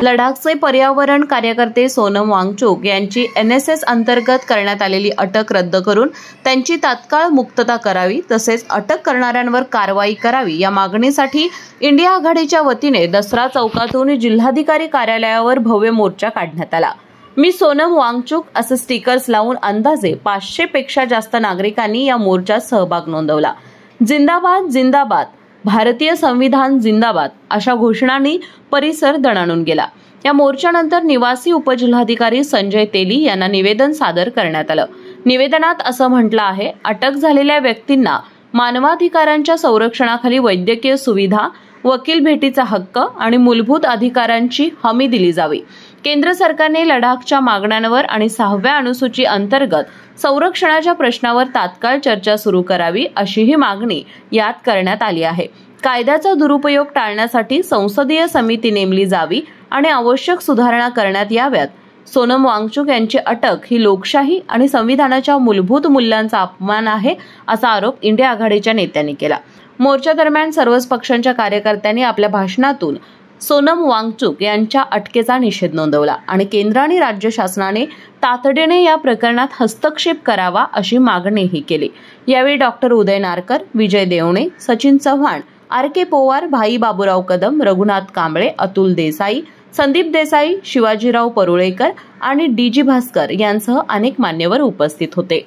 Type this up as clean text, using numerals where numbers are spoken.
लडाखचे पर्यावरण कार्यकर्ते सोनम वांगचुक यांची NSS अंतर्गत करण्यात आलेली अटक रद्द करून त्यांची तात्काळ मुक्तता करावी, तसेच अटक करणाऱ्यांवर कारवाई करावी या मागणीसाठी इंडिया आघाडीच्या वतीने दसरा चौकातून जिल्हाधिकारी कार्यालयावर भव्य मोर्चा काढण्यात आला। मी सोनम वांगचुक असे स्टिकर्स लावून अंदाजे 500 पेक्षा जास्त नागरिकांनी या मोर्चात सहभाग नोंदवला। जिंदाबाद जिंदाबाद, भारतीय संविधान जिंदाबाद अशा घोषणांनी परिसर दणाणून गेला। या मोर्चानंतर निवासी उपजिल्हाधिकारी संजय तेली यांना निवेदन सादर करण्यात आलं। निवेदनात असं म्हटलं आहे, अटक झालेल्या व्यक्तींना मानवाधिकारांच्या संरक्षणाखाली वैद्यकीय सुविधा, वकील भेटीचा हक्क आणि मूलभूत अधिकारांची हमी दिली जावी। केंद्र सरकारने लडाखच्या मागण्यांवर आणि 6व्या अनुसूची अंतर्गत संरक्षणाच्या प्रश्नावर तात्काळ चर्चा सुरू करावी, अशीही मागणी यात करण्यात आली आहे। कायद्याचा दुरुपयोग टाळण्यासाठी संसदीय समिती नेमली जावी आणि आवश्यक सुधारणा करण्यात याव्यात। सोनम वांगचुक यांची अटक ही लोकशाही आणि संविधानाच्या मूलभूत मूल्यांचा अपमान आहे, असा आरोप इंडिया आघाडीच्या नेत्यांनी केला। मोर्चा दरम्यान सर्वच पक्षांच्या कार्यकर्त्यांनी आपल्या भाषणातून सोनम वांगचुक यांच्या अटकेचा निषेध नोंदवला आणि केंद्र आणि राज्य शासनाने तातडीने या प्रकरणात हस्तक्षेप करावा अशी मागणीही केली। यावेळी डॉक्टर उदय नारकर, विजय देवणे, सचिन चव्हाण, RK पोवार, भाई बाबूराव कदम, रघुनाथ कांबळे, अतुल देसाई, संदीप देसाई, शिवाजीराव परुळेकर आणि DG भास्कर यांसह अनेक मान्यवर उपस्थित होते।